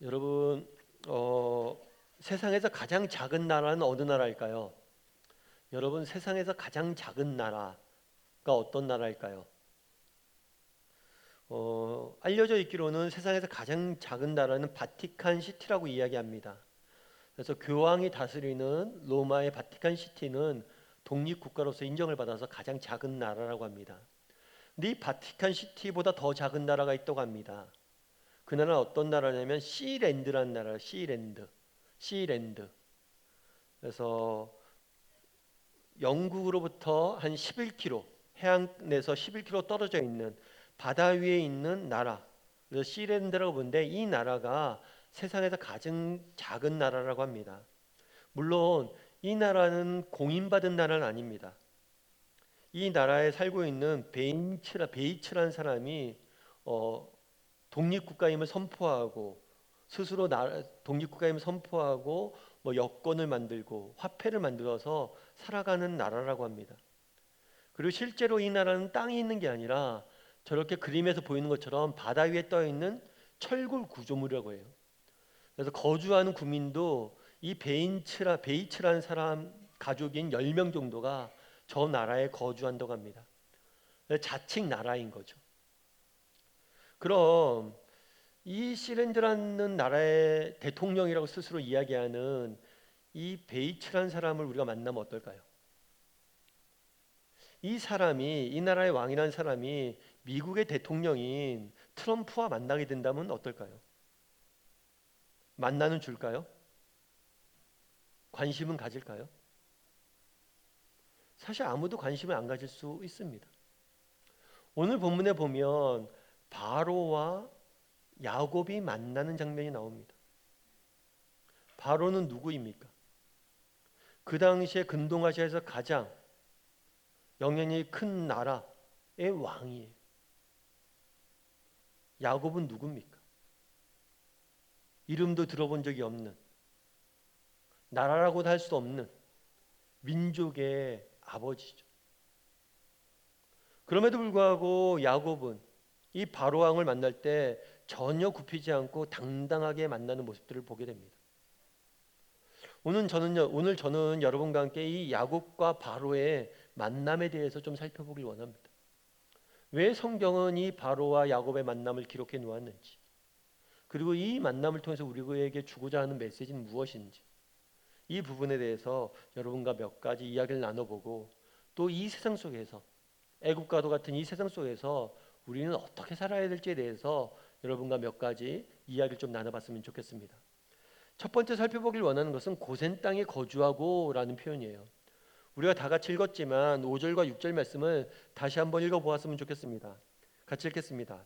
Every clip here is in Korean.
여러분, 세상에서 가장 작은 나라는 어느 나라일까요? 여러분, 세상에서 가장 작은 나라가 어떤 나라일까요? 알려져 있기로는 세상에서 가장 작은 나라는 바티칸 시티라고 이야기합니다. 그래서 교황이 다스리는 로마의 바티칸 시티는 독립국가로서 인정을 받아서 가장 작은 나라라고 합니다. 근데 이 바티칸 시티보다 더 작은 나라가 있다고 합니다. 그 나라는 어떤 나라냐면 시랜드라는 나라예요. 시랜드. 그래서 영국으로부터 한 11km, 해안에서 11km 떨어져 있는 바다 위에 있는 나라, 그래서 시랜드라고 보는데, 이 나라가 세상에서 가장 작은 나라라고 합니다. 물론 이 나라는 공인받은 나라는 아닙니다. 이 나라에 살고 있는 베이츠라는 사람이 어, 독립국가임을 선포하고, 스스로 독립국가임을 선포하고 뭐 여권을 만들고 화폐를 만들어서 살아가는 나라라고 합니다. 그리고 실제로 이 나라는 땅이 있는 게 아니라 저렇게 그림에서 보이는 것처럼 바다 위에 떠 있는 철골 구조물이라고 해요. 그래서 거주하는 국민도 이 베이츠라는 사람 가족인 10명 정도가 저 나라에 거주한다고 합니다. 자칭 나라인 거죠. 그럼 이 시랜드라는 나라의 대통령이라고 스스로 이야기하는 이 베이츠라는 사람을 우리가 만나면 어떨까요? 이 나라의 왕이라는 사람이 미국의 대통령인 트럼프와 만나게 된다면 어떨까요? 만나는 줄까요? 관심은 가질까요? 사실 아무도 관심을 안 가질 수 있습니다. 오늘 본문에 보면 바로와 야곱이 만나는 장면이 나옵니다. 바로는 누구입니까? 그 당시에 근동아시아에서 가장 영향력이 큰 나라의 왕이에요. 야곱은 누굽니까? 이름도 들어본 적이 없는, 나라라고도 할 수 없는 민족의 아버지죠. 그럼에도 불구하고 야곱은 이 바로 왕을 만날 때 전혀 굽히지 않고 당당하게 만나는 모습들을 보게 됩니다. 오늘 저는 여러분과 함께 이 야곱과 바로의 만남에 대해서 좀 살펴보길 원합니다. 왜 성경은 이 바로와 야곱의 만남을 기록해 놓았는지, 그리고 이 만남을 통해서 우리에게 주고자 하는 메시지는 무엇인지, 이 부분에 대해서 여러분과 몇 가지 이야기를 나눠보고, 또 이 세상 속에서, 애국과도 같은 이 세상 속에서 우리는 어떻게 살아야 될지에 대해서 여러분과 몇 가지 이야기를 좀 나눠봤으면 좋겠습니다. 첫 번째 살펴보길 원하는 것은 고센 땅에 거주하고 라는 표현이에요. 우리가 다 같이 읽었지만 5절과 6절 말씀을 다시 한번 읽어보았으면 좋겠습니다. 같이 읽겠습니다.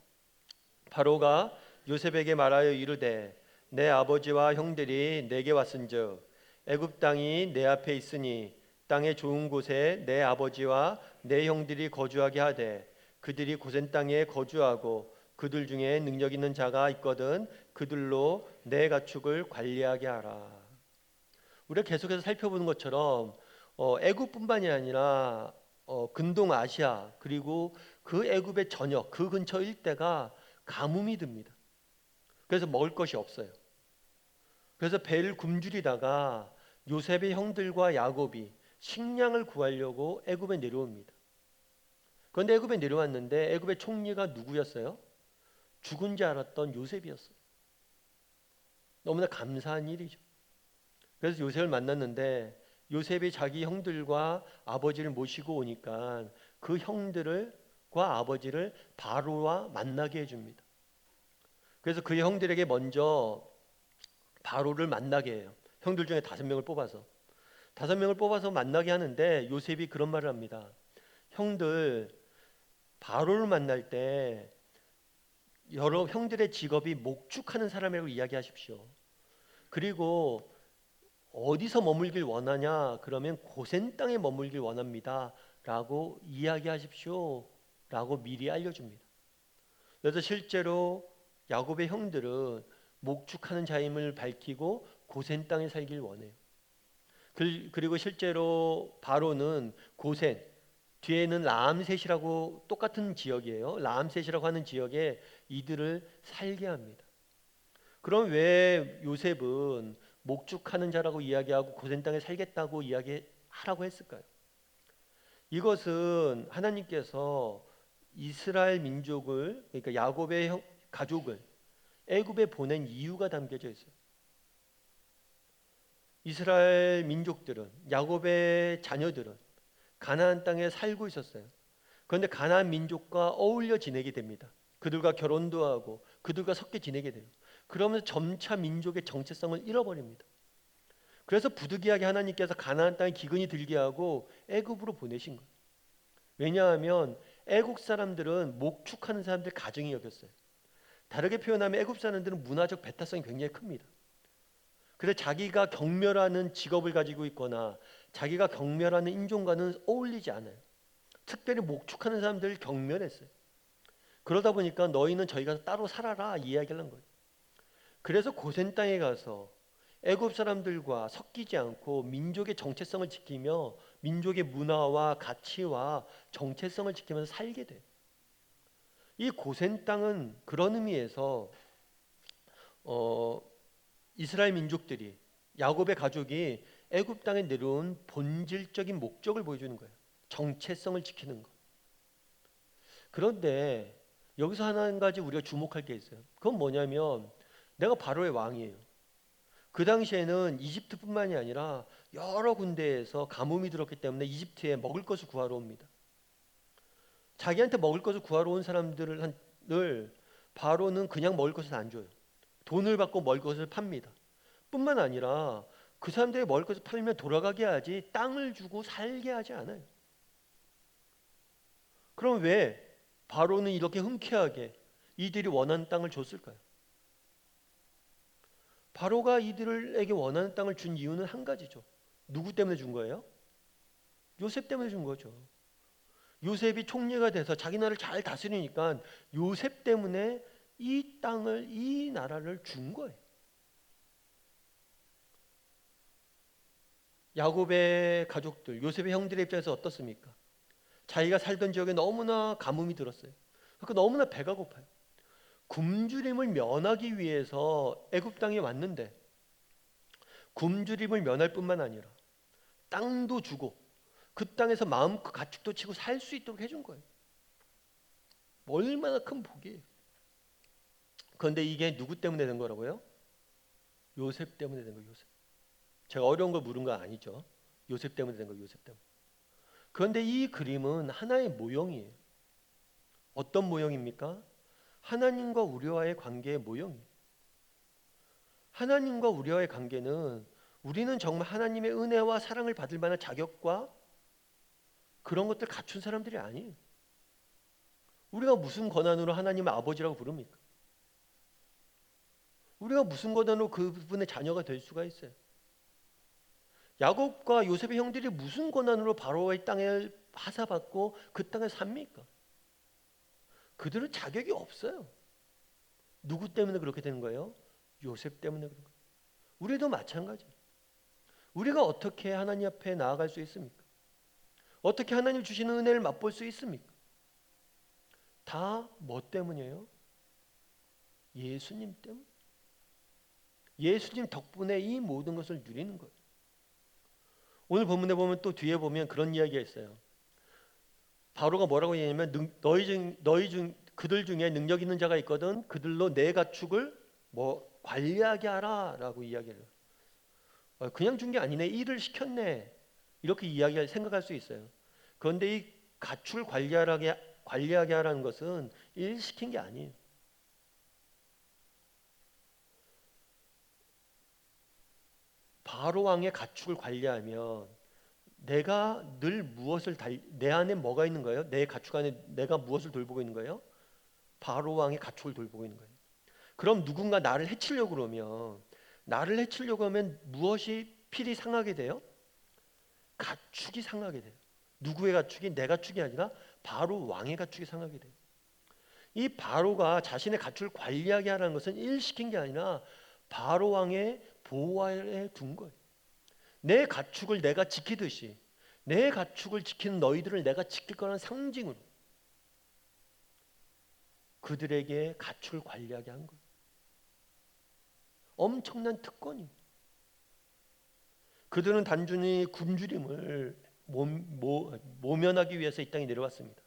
바로가 요셉에게 말하여 이르되 내 아버지와 형들이 내게 왔은즉 애굽 땅이 내 앞에 있으니 땅의 좋은 곳에 내 아버지와 내 형들이 거주하게 하되 그들이 고센 땅에 거주하고 그들 중에 능력 있는 자가 있거든 그들로 내 가축을 관리하게 하라. 우리가 계속해서 살펴보는 것처럼 애굽뿐만이 아니라 근동 아시아, 그리고 그 애굽의 전역, 그 근처 일대가 가뭄이 듭니다. 그래서 먹을 것이 없어요. 그래서 배를 굶주리다가 요셉의 형들과 야곱이 식량을 구하려고 애굽에 내려옵니다. 그런데 애굽에 내려왔는데 애굽의 총리가 누구였어요? 죽은 지 알았던 요셉이었어요. 너무나 감사한 일이죠. 그래서 요셉을 만났는데 요셉이 자기 형들과 아버지를 모시고 오니까 그 형들과 아버지를 바로와 만나게 해줍니다. 그래서 그 형들에게 먼저 바로를 만나게 해요. 형들 중에 5명을 뽑아서 5명을 뽑아서 만나게 하는데 요셉이 그런 말을 합니다. 형들, 바로를 만날 때 여러 형들의 직업이 목축하는 사람이라고 이야기하십시오. 그리고 어디서 머물길 원하냐? 그러면 고센 땅에 머물길 원합니다. 라고 이야기하십시오. 라고 미리 알려줍니다. 그래서 실제로 야곱의 형들은 목축하는 자임을 밝히고 고센 땅에 살길 원해요. 그리고 실제로 바로는 고센, 뒤에는 라암셋이라고 똑같은 지역이에요. 라암셋이라고 하는 지역에 이들을 살게 합니다. 그럼 왜 요셉은 목축하는 자라고 이야기하고 고센 땅에 살겠다고 이야기하라고 했을까요? 이것은 하나님께서 이스라엘 민족을, 그러니까 야곱의 가족을 애굽에 보낸 이유가 담겨져 있어요. 이스라엘 민족들은, 야곱의 자녀들은 가나안 땅에 살고 있었어요. 그런데 가나안 민족과 어울려 지내게 됩니다. 그들과 결혼도 하고 그들과 섞여 지내게 돼요. 그러면서 점차 민족의 정체성을 잃어버립니다. 그래서 부득이하게 하나님께서 가나안 땅에 기근이 들게 하고 애굽으로 보내신 거예요. 왜냐하면 애국 사람들은 목축하는 사람들 가정이 여겼어요. 다르게 표현하면 애국 사람들은 문화적 배타성이 굉장히 큽니다. 그래서 자기가 경멸하는 직업을 가지고 있거나 자기가 경멸하는 인종과는 어울리지 않아요. 특별히 목축하는 사람들을 경멸했어요. 그러다 보니까 너희는 저희가 따로 살아라 이야기를 한 거예요. 그래서 고센 땅에 가서 애굽 사람들과 섞이지 않고 민족의 정체성을 지키며 민족의 문화와 가치와 정체성을 지키면서 살게 돼요. 이 고센 땅은 그런 의미에서 이스라엘 민족들이, 야곱의 가족이 애굽 땅에 내려온 본질적인 목적을 보여주는 거예요. 정체성을 지키는 것. 그런데 여기서 한 가지 우리가 주목할 게 있어요. 그건 뭐냐면 내가 바로의 왕이에요. 그 당시에는 이집트뿐만이 아니라 여러 군데에서 가뭄이 들었기 때문에 이집트에 먹을 것을 구하러 옵니다. 자기한테 먹을 것을 구하러 온 사람들을 바로는 그냥 먹을 것을 안 줘요. 돈을 받고 먹을 것을 팝니다. 뿐만 아니라 그 사람들이 먹을 것을 팔면 돌아가게 하지 땅을 주고 살게 하지 않아요. 그럼 왜 바로는 이렇게 흔쾌하게 이들이 원하는 땅을 줬을까요? 바로가 이들에게 원하는 땅을 준 이유는 한 가지죠. 누구 때문에 준 거예요? 요셉 때문에 준 거죠. 요셉이 총리가 돼서 자기 나라를 잘 다스리니까 요셉 때문에 이 땅을, 이 나라를 준 거예요. 야곱의 가족들, 요셉의 형들의 입장에서 어떻습니까? 자기가 살던 지역에 너무나 가뭄이 들었어요. 그러니까 너무나 배가 고파요. 굶주림을 면하기 위해서 애굽 땅에 왔는데 굶주림을 면할 뿐만 아니라 땅도 주고 그 땅에서 마음껏 가축도 치고 살 수 있도록 해준 거예요. 얼마나 큰 복이에요. 그런데 이게 누구 때문에 된 거라고요? 요셉 때문에 된 거예요. 요셉. 제가 어려운 걸 물은 거 아니죠. 요셉 때문에 된 거예요. 요셉 때문에. 그런데 이 그림은 하나의 모형이에요. 어떤 모형입니까? 하나님과 우리와의 관계의 모형이에요. 하나님과 우리와의 관계는 우리는 정말 하나님의 은혜와 사랑을 받을 만한 자격과 그런 것들 갖춘 사람들이 아니에요. 우리가 무슨 권한으로 하나님을 아버지라고 부릅니까? 우리가 무슨 권한으로 그분의 자녀가 될 수가 있어요? 야곱과 요셉의 형들이 무슨 권한으로 바로의 땅을 하사받고 그 땅에 삽니까? 그들은 자격이 없어요. 누구 때문에 그렇게 되는 거예요? 요셉 때문에 그런 거예요. 우리도 마찬가지. 우리가 어떻게 하나님 앞에 나아갈 수 있습니까? 어떻게 하나님 주시는 은혜를 맛볼 수 있습니까? 다 뭐 때문이에요? 예수님 때문. 예수님 덕분에 이 모든 것을 누리는 거예요. 오늘 본문에 보면 또 뒤에 보면 그런 이야기가 있어요. 바로가 뭐라고 얘기하냐면 너희 중 그들 중에 능력 있는 자가 있거든 그들로 내 가축을 관리하게 하라라고 이야기해요. 그냥 준 게 아니네. 일을 시켰네. 이렇게 생각할 수 있어요. 그런데 이 가축을 관리하게 하라는 것은 일 시킨 게 아니에요. 바로 왕의 가축을 관리하면 내가 늘 내 안에 뭐가 있는 거예요? 내 가축 안에 내가 무엇을 돌보고 있는 거예요? 바로 왕의 가축을 돌보고 있는 거예요. 그럼 누군가 나를 해치려고 하면 무엇이 필히 상하게 돼요? 가축이 상하게 돼요. 누구의 가축이? 내 가축이 아니라 바로 왕의 가축이 상하게 돼요. 이 바로가 자신의 가축을 관리하게 하라는 것은 일 시킨 게 아니라 바로 왕의 보호하에 둔 거예요. 내 가축을 내가 지키듯이 내 가축을 지키는 너희들을 내가 지킬 거라는 상징으로 그들에게 가축을 관리하게 한 거예요. 엄청난 특권이. 그들은 단순히 굶주림을 모면하기 위해서 이 땅에 내려왔습니다.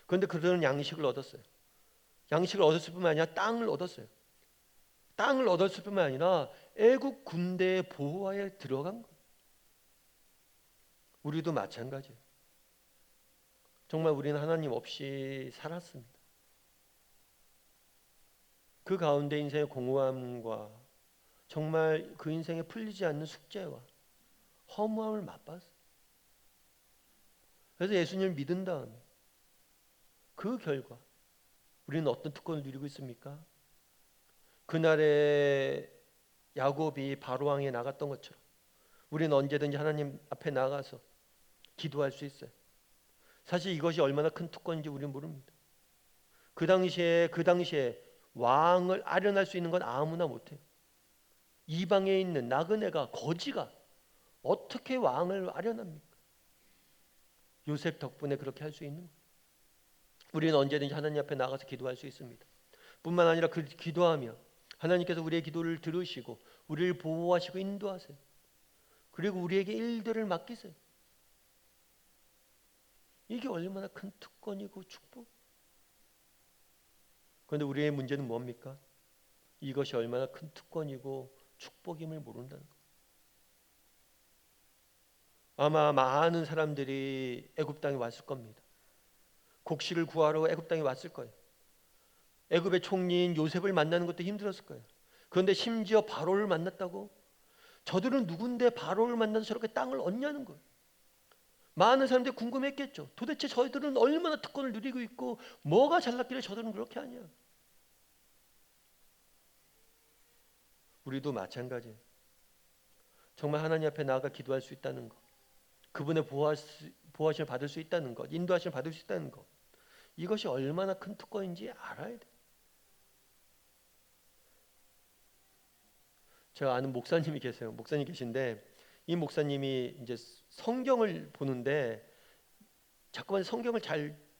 그런데 그들은 양식을 얻었어요. 양식을 얻었을 뿐만 아니라 땅을 얻었어요. 땅을 얻었을 뿐만 아니라 애국 군대의 보호하에 들어간 거예요. 우리도 마찬가지예요. 정말 우리는 하나님 없이 살았습니다. 그 가운데 인생의 공허함과 정말 그 인생에 풀리지 않는 숙제와 허무함을 맛봤어요. 그래서 예수님을 믿은 다음에 그 결과 우리는 어떤 특권을 누리고 있습니까? 그날의 야곱이 바로왕에 나갔던 것처럼 우리는 언제든지 하나님 앞에 나가서 기도할 수 있어요. 사실 이것이 얼마나 큰 특권인지 우리는 모릅니다. 그 당시에 왕을 아련할 수 있는 건 아무나 못해요. 이방에 있는 나그네가 거지가 어떻게 왕을 아련합니까? 요셉 덕분에 그렇게 할 수 있는 거예요. 우리는 언제든지 하나님 앞에 나가서 기도할 수 있습니다. 뿐만 아니라 그 기도하며 하나님께서 우리의 기도를 들으시고 우리를 보호하시고 인도하세요. 그리고 우리에게 일들을 맡기세요. 이게 얼마나 큰 특권이고 축복. 그런데 우리의 문제는 뭡니까? 이것이 얼마나 큰 특권이고 축복임을 모른다는 것. 아마 많은 사람들이 애굽 땅에 왔을 겁니다. 곡식을 구하러 애굽 땅에 왔을 거예요. 애굽의 총리인 요셉을 만나는 것도 힘들었을 거예요. 그런데 심지어 바로를 만났다고? 저들은 누군데 바로를 만나서 저렇게 땅을 얻냐는 거예요. 많은 사람들이 궁금했겠죠. 도대체 저희들은 얼마나 특권을 누리고 있고 뭐가 잘났길래 저들은 그렇게 하냐. 우리도 마찬가지예요. 정말 하나님 앞에 나아가 기도할 수 있다는 것, 그분의 보호하심을 받을 수 있다는 것, 인도하심을 받을 수 있다는 것, 이것이 얼마나 큰 특권인지 알아야 돼요. 제가 아는 목사님이 계세요. 목사님 계신데 이 목사님이 이제 성경을 보는데 자꾸만 성경을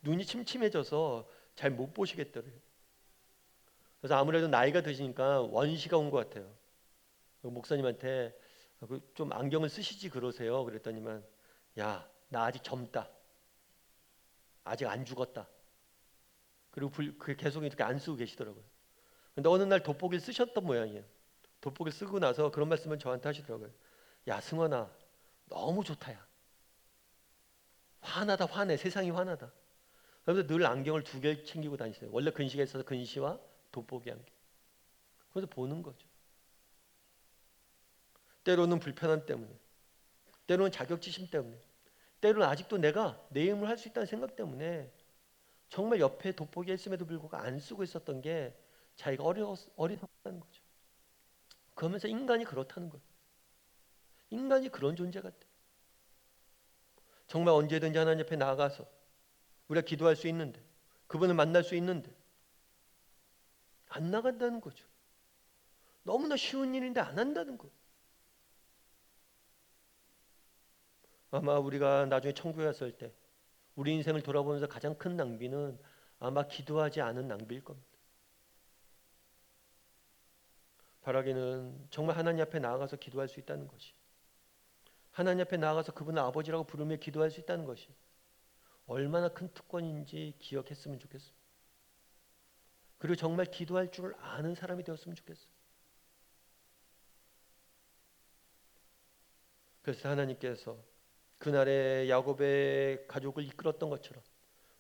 눈이 침침해져서 잘 못 보시겠더래요. 그래서 아무래도 나이가 드시니까 원시가 온 것 같아요. 목사님한테 좀 안경을 쓰시지 그러세요. 그랬더니만 야, 나 아직 젊다. 아직 안 죽었다. 그리고 계속 이렇게 안 쓰고 계시더라고요. 근데 어느 날 돋보기를 쓰셨던 모양이에요. 돋보기를 쓰고 나서 그런 말씀을 저한테 하시더라고요. 야, 승원아, 너무 좋다야. 화나다, 화내. 세상이 화나다. 그래서 늘 안경을 2개 챙기고 다니세요. 원래 근시가 있어서 근시와 돋보기 안경. 그래서 보는 거죠. 때로는 불편함 때문에, 때로는 자격지심 때문에, 때로는 아직도 내가 내 힘을 할 수 있다는 생각 때문에 정말 옆에 돋보기가 있음에도 불구하고 안 쓰고 있었던 게 자기가 어리석다는 거죠. 그러면서 인간이 그렇다는 거예요. 인간이 그런 존재 같아요. 정말 언제든지 하나님 앞에 나아가서 우리가 기도할 수 있는데, 그분을 만날 수 있는데 안 나간다는 거죠. 너무나 쉬운 일인데 안 한다는 거예요. 아마 우리가 나중에 천국에 갔을 때 우리 인생을 돌아보면서 가장 큰 낭비는 아마 기도하지 않은 낭비일 겁니다. 바라기는 정말 하나님 앞에 나아가서 기도할 수 있다는 것이, 하나님 앞에 나아가서 그분을 아버지라고 부르며 기도할 수 있다는 것이 얼마나 큰 특권인지 기억했으면 좋겠어요. 그리고 정말 기도할 줄 아는 사람이 되었으면 좋겠어요. 그래서 하나님께서 그날의 야곱의 가족을 이끌었던 것처럼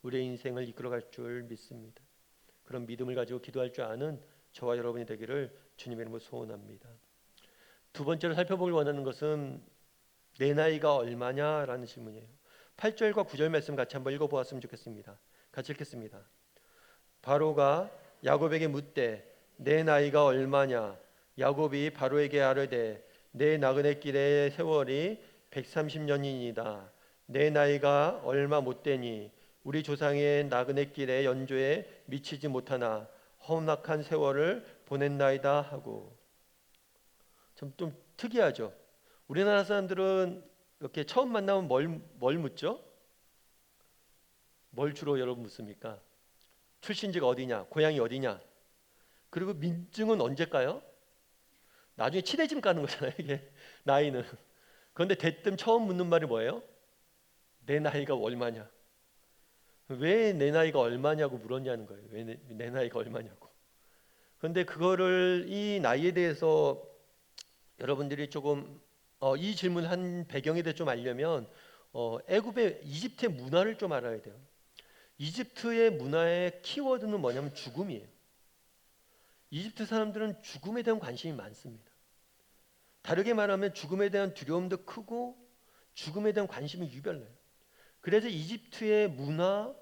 우리의 인생을 이끌어갈 줄 믿습니다. 그런 믿음을 가지고 기도할 줄 아는 저와 여러분이 되기를 주님의 이름으로 소원합니다. 두 번째로 살펴보길 원하는 것은 내 나이가 얼마냐라는 질문이에요. 8절과 9절 말씀 같이 한번 읽어보았으면 좋겠습니다. 같이 읽겠습니다. 바로가 야곱에게 묻되 내 나이가 얼마냐? 야곱이 바로에게 아뢰되 내 나그네 길의 세월이 130년이니이다. 내 나이가 얼마 못되니 우리 조상의 나그네 길의 연조에 미치지 못하나 험악한 세월을 보냈나이다 하고. 좀 특이하죠. 우리나라 사람들은 이렇게 처음 만나면 뭘 묻죠? 뭘 주로 여러분 묻습니까? 출신지가 어디냐? 고향이 어디냐? 그리고 민증은 언제일까요? 나중에 치대짐 까는 거잖아요, 이게 나이는. 그런데 대뜸 처음 묻는 말이 뭐예요? 내 나이가 얼마냐? 왜 내 나이가 얼마냐고 물었냐는 거예요. 왜 내 나이가 얼마냐고. 그런데 그거를 이 나이에 대해서 여러분들이 조금 이 질문을 한 배경에 대해 좀 알려면 애굽의 이집트의 문화를 좀 알아야 돼요. 이집트의 문화의 키워드는 뭐냐면 죽음이에요. 이집트 사람들은 죽음에 대한 관심이 많습니다. 다르게 말하면 죽음에 대한 두려움도 크고 죽음에 대한 관심이 유별나요. 그래서 이집트의 문화,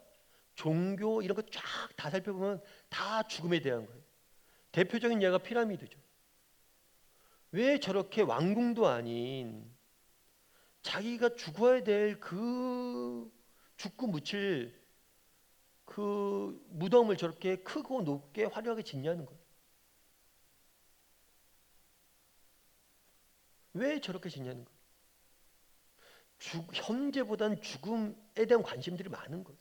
종교 이런 거 쫙 다 살펴보면 다 죽음에 대한 거예요. 대표적인 예가 피라미드죠. 왜 저렇게 왕궁도 아닌 자기가 죽어야 될 그 죽고 묻힐 그 무덤을 저렇게 크고 높게 화려하게 짓냐는 거예요. 왜 저렇게 짓냐는 거예요. 현재보단 죽음에 대한 관심들이 많은 거예요.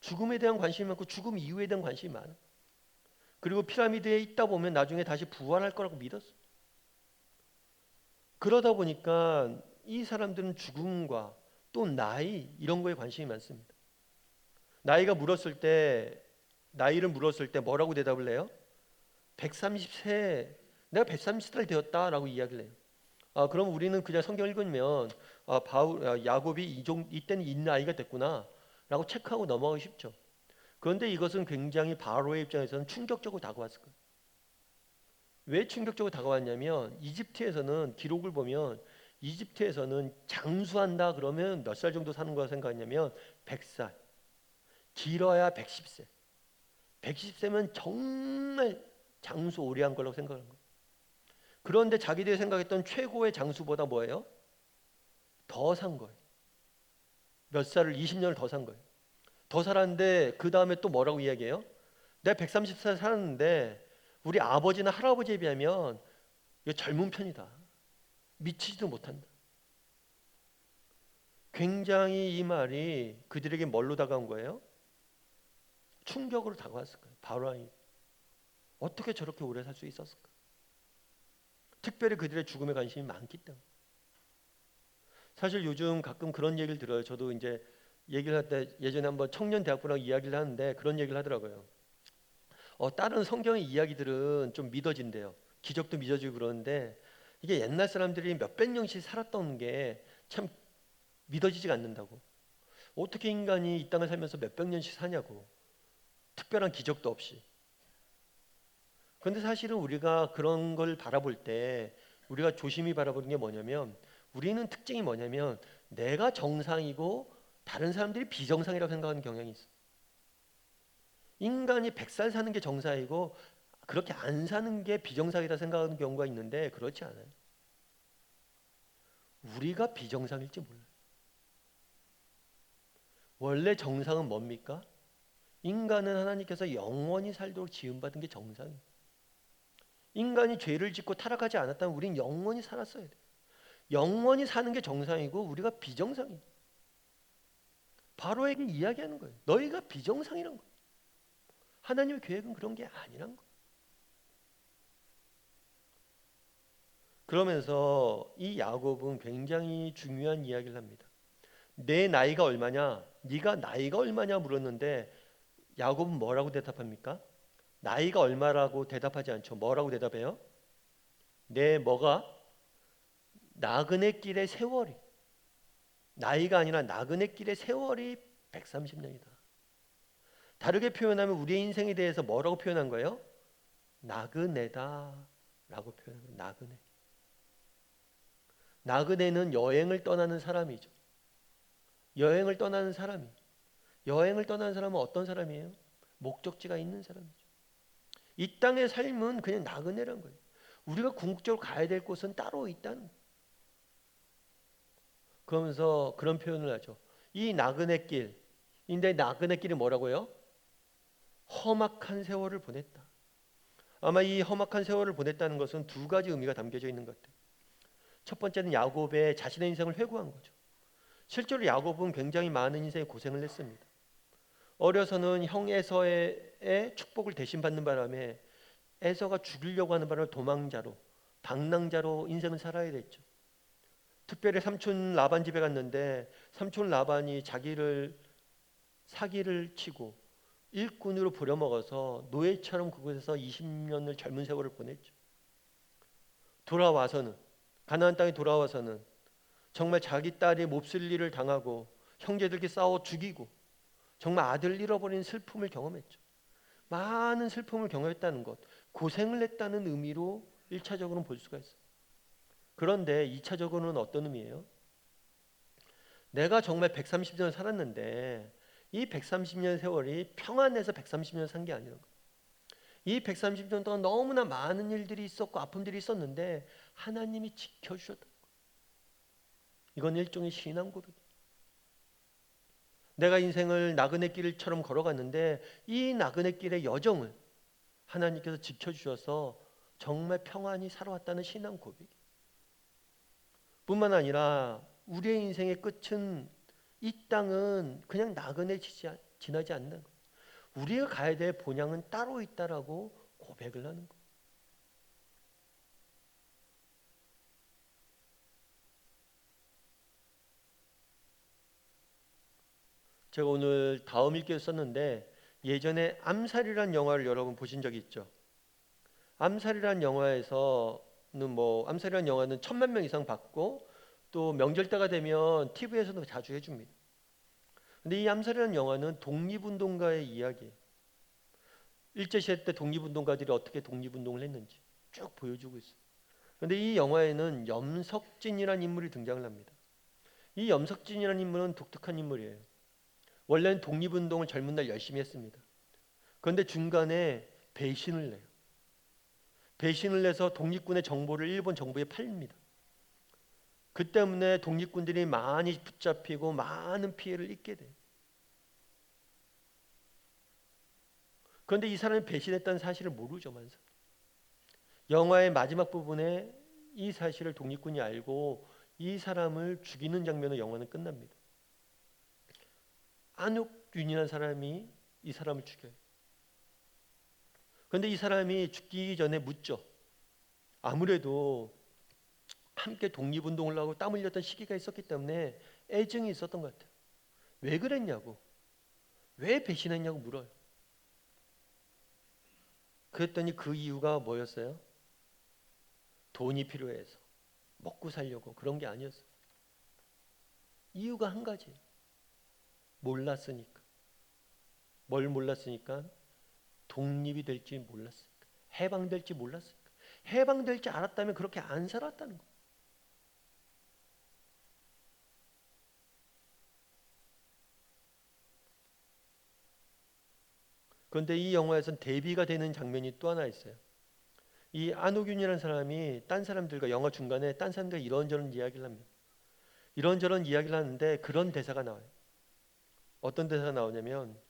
죽음에 대한 관심이 많고 죽음 이후에 대한 관심이 많아. 그리고 피라미드에 있다 보면 나중에 다시 부활할 거라고 믿었어. 그러다 보니까 이 사람들은 죽음과 또 나이 이런 거에 관심이 많습니다. 나이를 물었을 때 뭐라고 대답을 해요? 130세, 내가 130살 되었다라고 이야기를 해요. 그럼 우리는 그냥 성경 읽으면 야곱이 이때는 이 나이가 됐구나라고 체크하고 넘어가기 쉽죠. 그런데 이것은 굉장히 바로의 입장에서는 충격적으로 다가왔을 거예요. 왜 충격적으로 다가왔냐면 이집트에서는 기록을 보면 이집트에서는 장수한다 그러면 몇 살 정도 사는 거라 생각하냐면 100살, 길어야 110세. 110세면 정말 장수 오래 한 거라고 생각하는 거예요. 그런데 자기들이 생각했던 최고의 장수보다 뭐예요? 더 산 거예요. 몇 살을 20년을 더 산 거예요. 더 살았는데 그 다음에 또 뭐라고 이야기해요? 내가 130살 살았는데 우리 아버지나 할아버지에 비하면 이거 젊은 편이다. 미치지도 못한다. 굉장히 이 말이 그들에게 뭘로 다가온 거예요? 충격으로 다가왔을 거예요. 바로이 어떻게 저렇게 오래 살 수 있었을까? 특별히 그들의 죽음에 관심이 많기 때문에. 사실 요즘 가끔 그런 얘기를 들어요. 저도 이제 얘기를 할 때 예전에 한번 청년 대학부랑 이야기를 하는데 그런 얘기를 하더라고요. 다른 성경의 이야기들은 좀 믿어진대요. 기적도 믿어지고 그러는데 이게 옛날 사람들이 몇백 년씩 살았던 게 참 믿어지지가 않는다고. 어떻게 인간이 이 땅을 살면서 몇백 년씩 사냐고. 특별한 기적도 없이. 그런데 사실은 우리가 그런 걸 바라볼 때 우리가 조심히 바라보는 게 뭐냐면 우리는 특징이 뭐냐면 내가 정상이고 다른 사람들이 비정상이라고 생각하는 경향이 있어. 인간이 100살 사는 게 정상이고 그렇게 안 사는 게 비정상이다 생각하는 경우가 있는데 그렇지 않아요. 우리가 비정상일지 몰라요. 원래 정상은 뭡니까? 인간은 하나님께서 영원히 살도록 지음받은 게 정상이에요. 인간이 죄를 짓고 타락하지 않았다면 우린 영원히 살았어야 돼요. 영원히 사는 게 정상이고 우리가 비정상이에요. 바로에게 이야기하는 거예요. 너희가 비정상이란 거예요. 하나님의 계획은 그런 게 아니란 거예요. 그러면서 이 야곱은 굉장히 중요한 이야기를 합니다. 내 나이가 얼마냐? 네가 나이가 얼마냐 물었는데 야곱은 뭐라고 대답합니까? 나이가 얼마라고 대답하지 않죠. 뭐라고 대답해요? 내 뭐가? 나그네 길의 세월이. 나이가 아니라 나그네 길의 세월이 130년이다. 다르게 표현하면 우리의 인생에 대해서 뭐라고 표현한 거예요? 나그네다 라고 표현한 거예요. 나그네. 나그네는 여행을 떠나는 사람이죠. 여행을 떠나는 사람이. 여행을 떠나는 사람은 어떤 사람이에요? 목적지가 있는 사람이죠. 이 땅의 삶은 그냥 나그네란 거예요. 우리가 궁극적으로 가야 될 곳은 따로 있다는 거예요. 그러면서 그런 표현을 하죠. 이 나그네 길인데 나그네 길이 뭐라고요? 험악한 세월을 보냈다. 아마 이 험악한 세월을 보냈다는 것은 두 가지 의미가 담겨져 있는 것 같아요. 첫 번째는 야곱의 자신의 인생을 회고한 거죠. 실제로 야곱은 굉장히 많은 인생의 고생을 했습니다. 어려서는 형 에서의 축복을 대신 받는 바람에 에서가 죽이려고 하는 바람에 도망자로, 방랑자로 인생을 살아야 됐죠. 특별히 삼촌 라반 집에 갔는데 삼촌 라반이 자기를 사기를 치고 일꾼으로 부려먹어서 노예처럼 그곳에서 20년을 젊은 세월을 보냈죠. 돌아와서는, 가나안 땅에 돌아와서는 정말 자기 딸이 몹쓸 일을 당하고 형제들끼리 싸워 죽이고 정말 아들을 잃어버린 슬픔을 경험했죠. 많은 슬픔을 경험했다는 것, 고생을 했다는 의미로 1차적으로는 볼 수가 있어요. 그런데 2차적으로는 어떤 의미예요? 내가 정말 130년을 살았는데 이 130년 세월이 평안해서 130년 산 게 아니라는 거예요. 이 130년 동안 너무나 많은 일들이 있었고 아픔들이 있었는데 하나님이 지켜주셨다. 이건 일종의 신앙 고백이에요. 내가 인생을 나그네 길처럼 걸어갔는데 이 나그네 길의 여정을 하나님께서 지켜주셔서 정말 평안히 살아왔다는 신앙 고백이에요. 뿐만 아니라 우리의 인생의 끝은 이 땅은 그냥 나그네 지나지 않는 거예요. 우리가 가야 될 본향은 따로 있다라고 고백을 하는 거예요. 제가 오늘 다음 읽기를 썼는데 예전에 암살이라는 영화를 여러분 보신 적이 있죠? 암살이라는 영화에서는 암살이라는 영화는 1,000만 명 이상 봤고 또 명절 때가 되면 TV에서도 자주 해줍니다. 근데 이 암살이라는 영화는 독립운동가의 이야기예요. 일제시대 때 독립운동가들이 어떻게 독립운동을 했는지 쭉 보여주고 있어요. 그런데 이 영화에는 염석진이라는 인물이 등장을 합니다. 이 염석진이라는 인물은 독특한 인물이에요. 원래는 독립운동을 젊은 날 열심히 했습니다. 그런데 중간에 배신을 해요. 배신을 해서 독립군의 정보를 일본 정부에 팔립니다. 그 때문에 독립군들이 많이 붙잡히고 많은 피해를 입게 돼요. 그런데 이 사람이 배신했다는 사실을 모르죠, 만사. 영화의 마지막 부분에 이 사실을 독립군이 알고 이 사람을 죽이는 장면으로 영화는 끝납니다. 안옥균이라는 사람이 이 사람을 죽여요. 그런데 이 사람이 죽기 전에 묻죠. 아무래도 함께 독립운동을 하고 땀 흘렸던 시기가 있었기 때문에 애증이 있었던 것 같아요. 왜 그랬냐고, 왜 배신했냐고 물어요. 그랬더니 그 이유가 뭐였어요? 돈이 필요해서, 먹고 살려고, 그런 게 아니었어요. 이유가 한 가지예요. 몰랐으니까. 뭘 몰랐으니까? 독립이 될지 몰랐으니까. 해방될지 몰랐으니까. 해방될지 알았다면 그렇게 안 살았다는 거예요. 그런데 이 영화에서는 대비가 되는 장면이 또 하나 있어요. 이 안호균이라는 사람이 딴 사람들과, 영화 중간에 딴 사람들과 이런저런 이야기를 합니다. 이런저런 이야기를 하는데 그런 대사가 나와요. 어떤 대사가 나오냐면,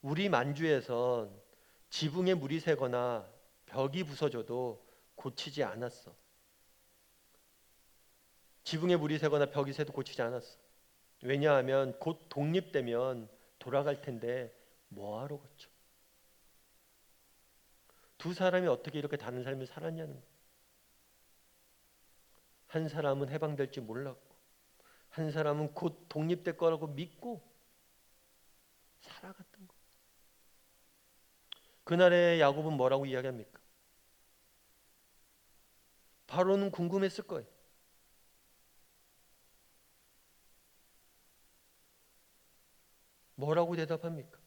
우리 만주에선 지붕에 물이 새거나 벽이 부서져도 고치지 않았어. 지붕에 물이 새거나 벽이 새도 고치지 않았어. 왜냐하면 곧 독립되면 돌아갈 텐데 뭐하러 고쳐. 두 사람이 어떻게 이렇게 다른 삶을 살았냐는 거예요. 한 사람은 해방될지 몰랐고 한 사람은 곧 독립될 거라고 믿고 살아갔던 거예요. 그날의 야곱은 뭐라고 이야기합니까? 바로는 궁금했을 거예요. 뭐라고 대답합니까?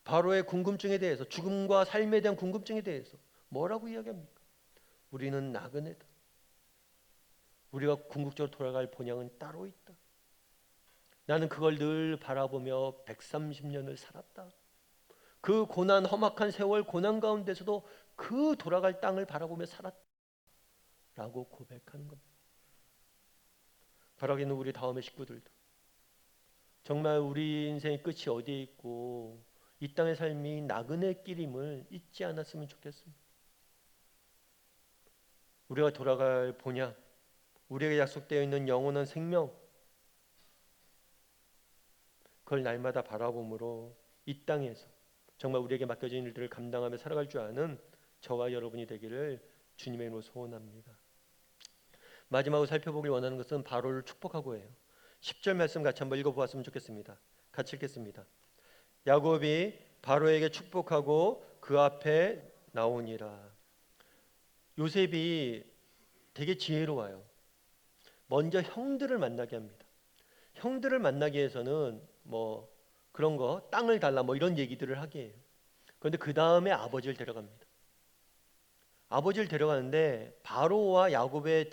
바로의 궁금증에 대해서, 죽음과 삶에 대한 궁금증에 대해서 뭐라고 이야기합니까? 우리는 나그네다. 우리가 궁극적으로 돌아갈 본향은 따로 있다. 나는 그걸 늘 바라보며 130년을 살았다. 그 고난 험악한 세월, 고난 가운데서도 그 돌아갈 땅을 바라보며 살았다라고 고백하는 겁니다. 바라기는 우리 다음의 식구들도 정말 우리 인생의 끝이 어디에 있고 이 땅의 삶이 나그네 길임을 잊지 않았으면 좋겠습니다. 우리가 돌아갈 본향, 우리에게 약속되어 있는 영원한 생명, 그걸 날마다 바라봄으로 이 땅에서 정말 우리에게 맡겨진 일들을 감당하며 살아갈 줄 아는 저와 여러분이 되기를 주님의 이름으로 소원합니다. 마지막으로 살펴보길 원하는 것은 바로를 축복하고예요. 10절 말씀 같이 한번 읽어보았으면 좋겠습니다. 같이 읽겠습니다. 야곱이 바로에게 축복하고 그 앞에 나오니라. 요셉이 되게 지혜로워요. 먼저 형들을 만나게 합니다. 형들을 만나기 위해서는 뭐 그런 거 땅을 달라 뭐 이런 얘기들을 하게 해요. 그런데 그 다음에 아버지를 데려갑니다. 아버지를 데려가는데 바로와 야곱의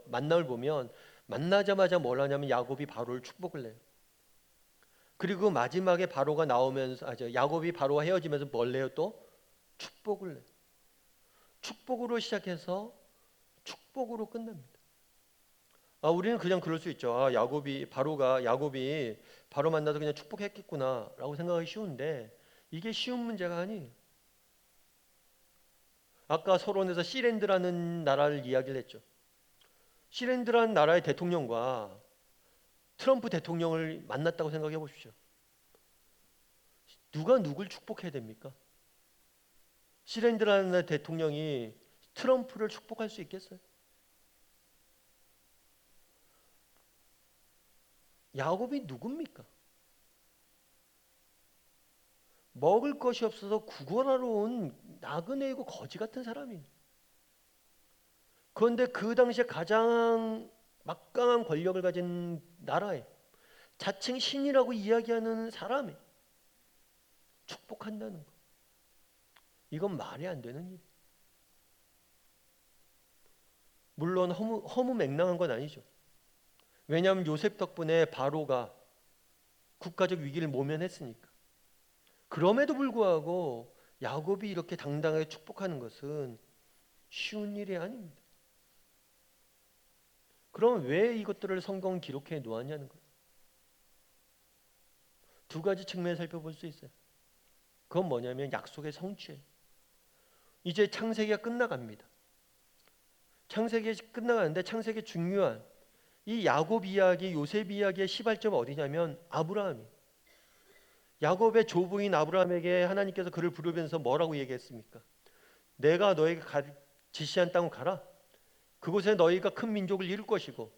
만남을 보면 만나자마자 뭘 하냐면 야곱이 바로를 축복을 해요. 그리고 마지막에 바로가 나오면서 야곱이 바로와 헤어지면서 뭘 해요? 또 축복을 해요. 축복으로 시작해서 축복으로 끝납니다. 우리는 그냥 그럴 수 있죠. 야곱이 바로 만나서 그냥 축복했겠구나라고 생각하기 쉬운데 이게 쉬운 문제가 아니에요. 아까 서론에서 시랜드라는 나라를 이야기를 했죠. 시랜드라는 나라의 대통령과 트럼프 대통령을 만났다고 생각해 보십시오. 누가 누굴 축복해야 됩니까? 시랜드라는 대통령이 트럼프를 축복할 수 있겠어요? 야곱이 누굽니까? 먹을 것이 없어서 구걸하러 온 나그네이고 거지 같은 사람이에요. 그런데 그 당시에 가장 막강한 권력을 가진 나라에 자칭 신이라고 이야기하는 사람이 축복한다는 거. 이건 말이 안 되는 일. 물론 허무맹랑한 건 아니죠. 왜냐하면 요셉 덕분에 바로가 국가적 위기를 모면했으니까. 그럼에도 불구하고 야곱이 이렇게 당당하게 축복하는 것은 쉬운 일이 아닙니다. 그럼 왜 이것들을 성경은 기록해 놓았냐는 거예요. 두 가지 측면을 살펴볼 수 있어요. 그건 뭐냐면 약속의 성취예요. 이제 창세기가 끝나갑니다. 창세기 끝나가는데 창세기 중요한 이 야곱 이야기, 요셉 이야기의 시발점은 어디냐면 아브라함이. 야곱의 조부인 아브라함에게 하나님께서 그를 부르면서 뭐라고 얘기했습니까? 내가 너에게 지시한 땅으로 가라. 그곳에 너희가 큰 민족을 이룰 것이고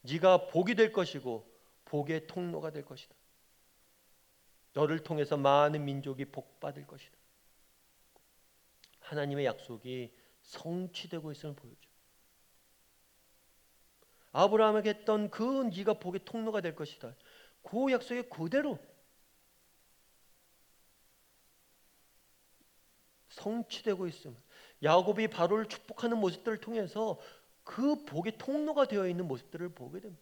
네가 복이 될 것이고 복의 통로가 될 것이다. 너를 통해서 많은 민족이 복받을 것이다. 하나님의 약속이 성취되고 있음을 보여줘. 아브라함에게 했던 그 네가 복의 통로가 될 것이다. 그 약속이 그대로 성취되고 있음을, 야곱이 바로를 축복하는 모습들을 통해서 그 복의 통로가 되어 있는 모습들을 보게 됩니다.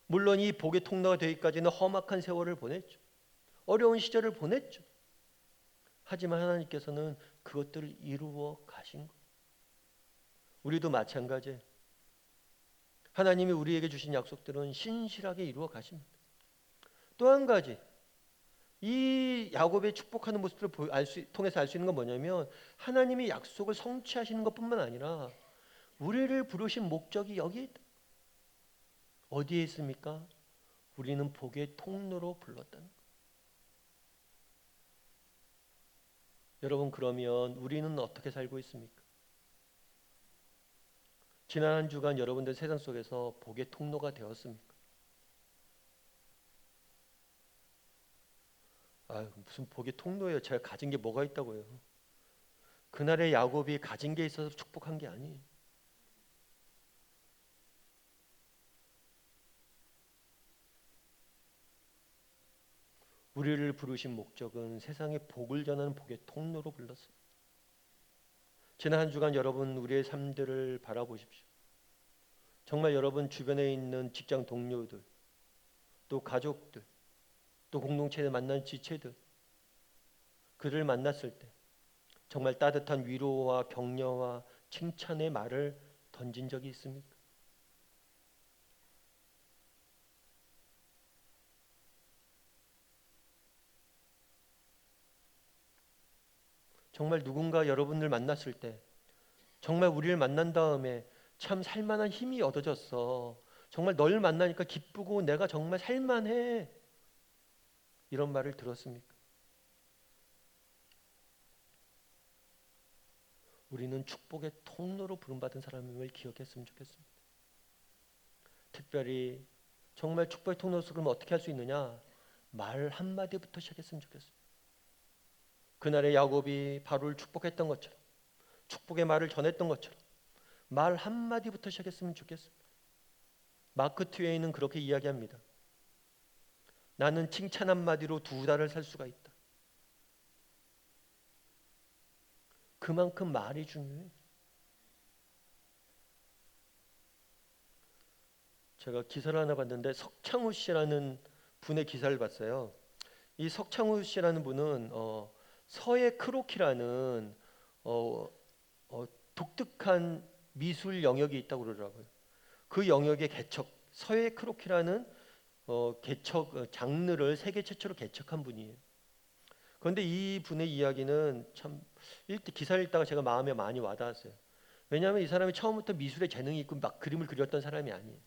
물론 이 복의 통로가 되기까지는 험악한 세월을 보냈죠. 어려운 시절을 보냈죠. 하지만 하나님께서는 그것들을 이루어 가신 거예요. 우리도 마찬가지예요. 하나님이 우리에게 주신 약속들은 신실하게 이루어 가십니다. 또 한 가지, 이 야곱의 축복하는 모습을 통해서 알 수 있는 건 뭐냐면 하나님이 약속을 성취하시는 것뿐만 아니라 우리를 부르신 목적이 여기에 있다. 어디에 있습니까? 우리는 복의 통로로 불렀다는 것. 여러분, 그러면 우리는 어떻게 살고 있습니까? 지난 한 주간 여러분들 세상 속에서 복의 통로가 되었습니까? 무슨 복의 통로예요. 제가 가진 게 뭐가 있다고요. 그날의 야곱이 가진 게 있어서 축복한 게 아니에요. 우리를 부르신 목적은 세상에 복을 전하는 복의 통로로 불렀어요. 지난 한 주간 여러분 우리의 삶들을 바라보십시오. 정말 여러분 주변에 있는 직장 동료들, 또 가족들, 또 공동체에 만난 지체들, 그를 만났을 때 정말 따뜻한 위로와 격려와 칭찬의 말을 던진 적이 있습니까? 정말 누군가 여러분을 만났을 때 정말 우리를 만난 다음에 참 살만한 힘이 얻어졌어. 정말 널 만나니까 기쁘고 내가 정말 살만해. 이런 말을 들었습니까? 우리는 축복의 통로로 부름받은 사람임을 기억했으면 좋겠습니다. 특별히 정말 축복의 통로로서 그러면 어떻게 할 수 있느냐? 말 한마디부터 시작했으면 좋겠습니다. 그날의 야곱이 바로를 축복했던 것처럼, 축복의 말을 전했던 것처럼 말 한마디부터 시작했으면 좋겠습니다. 마크 트웨이는 그렇게 이야기합니다. 나는 칭찬 한마디로 2달을 살 수가 있다. 그만큼 말이 중요해요. 제가 기사를 하나 봤는데 석창호 씨라는 분의 기사를 봤어요. 이 석창호 씨라는 분은 서예 크로키라는 어, 독특한 미술 영역이 있다고 그러더라고요. 그 영역의 개척, 서예 크로키라는 개척 장르를 세계 최초로 개척한 분이에요. 그런데 이 분의 이야기는 참 기사를 읽다가 제가 마음에 많이 와닿았어요. 왜냐하면 이 사람이 처음부터 미술에 재능이 있고 막 그림을 그렸던 사람이 아니에요.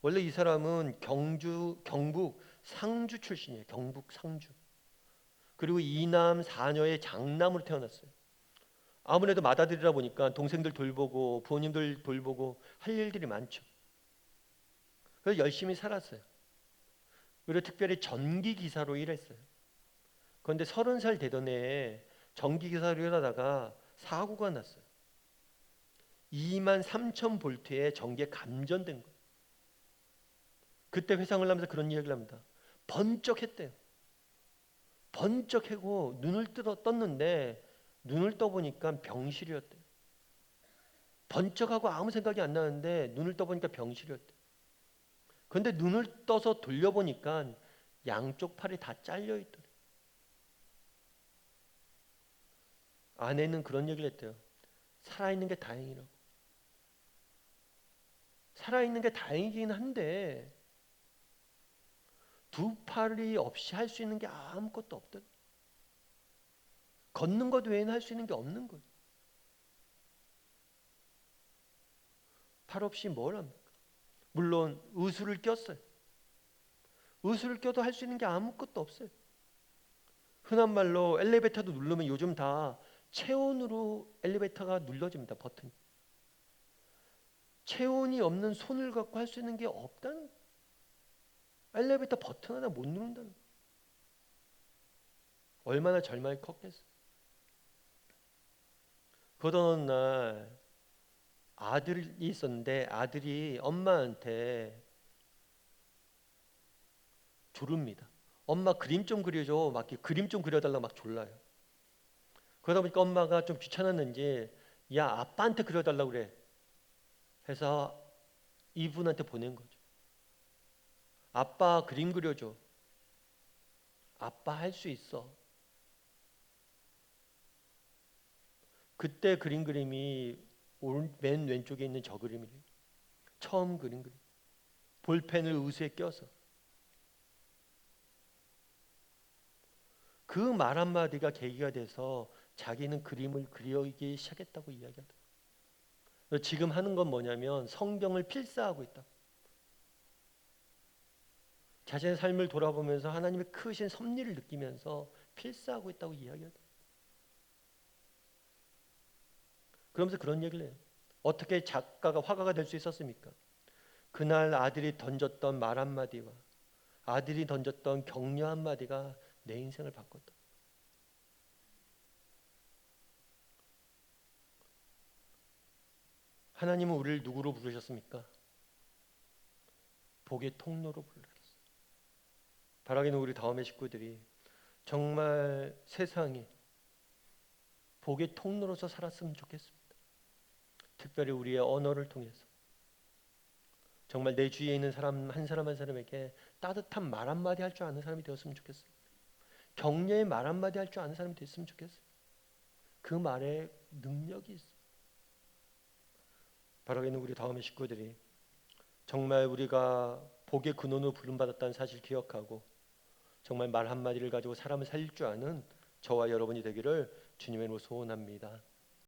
원래 이 사람은 경북 상주 출신이에요. 경북 상주. 그리고 이남 사녀의 장남으로 태어났어요. 아무래도 맏아들이라 보니까 동생들 돌보고 부모님들 돌보고 할 일들이 많죠. 그래서 열심히 살았어요. 그리고 특별히 전기기사로 일했어요. 그런데 30살 되던 해에 전기기사로 일하다가 사고가 났어요. 23,000볼트의 전기에 감전된 거예요. 그때 회상을 하면서 그런 이야기를 합니다. 번쩍했대요. 번쩍하고 눈을 떴는데 눈을 떠보니까 병실이었대요. 번쩍하고 아무 생각이 안 나는데 눈을 떠보니까 병실이었대요. 그런데 눈을 떠서 돌려보니까 양쪽 팔이 다 잘려있더래요. 아내는 그런 얘기를 했대요. 살아있는 게 다행이라고. 살아있는 게 다행이긴 한데 2팔이 없이 할 수 있는 게 아무것도 없다. 걷는 것 외에는 할 수 있는 게 없는 거예요. 팔 없이 뭘 합니까? 물론 의수를 꼈어요. 의수를 껴도 할 수 있는 게 아무것도 없어요. 흔한 말로 엘리베이터도 누르면 요즘 다 체온으로 엘리베이터가 눌러집니다. 버튼이. 체온이 없는 손을 갖고 할 수 있는 게 없다는 거예요. 엘리베이터 버튼 하나 못 누른다는 거예요. 얼마나 절망이 컸겠어요. 그러던 어느 날 아들이 있었는데 아들이 엄마한테 조릅니다. 엄마 그림 좀 그려줘. 막 그림 좀 그려달라 막 졸라요. 그러다 보니까 엄마가 좀 귀찮았는지 야 아빠한테 그려달라고 그래 해서 이분한테 보낸 거죠. 아빠 그림 그려줘. 아빠 할 수 있어. 그때 그린 그림이 맨 왼쪽에 있는 저 그림이에요. 처음 그린 그림. 볼펜을 의수에 껴서. 그 말 한마디가 계기가 돼서 자기는 그림을 그리기 시작했다고 이야기하더라고요. 지금 하는 건 뭐냐면 성경을 필사하고 있다. 자신의 삶을 돌아보면서 하나님의 크신 섭리를 느끼면서 필사하고 있다고 이야기하더라고요. 그러면서 그런 얘기를 해요. 어떻게 작가가 화가가 될 수 있었습니까? 그날 아들이 던졌던 말 한마디와 아들이 던졌던 격려 한마디가 내 인생을 바꿨다. 하나님은 우리를 누구로 부르셨습니까? 복의 통로로 부르셨어요. 바라기는 우리 다음의 식구들이 정말 세상에 복의 통로로서 살았으면 좋겠습니다. 특별히 우리의 언어를 통해서 정말 내 주위에 있는 사람 한 사람 한 사람에게 따뜻한 말 한마디 할 줄 아는 사람이 되었으면 좋겠어요. 격려의 말 한마디 할 줄 아는 사람이 됐으면 좋겠어요. 그 말에 능력이 있어요. 바라기는 우리 다음의 식구들이 정말 우리가 복의 근원으로 부름받았다는 사실 기억하고 정말 말 한마디를 가지고 사람을 살릴 줄 아는 저와 여러분이 되기를 주님의 이름으로 소원합니다.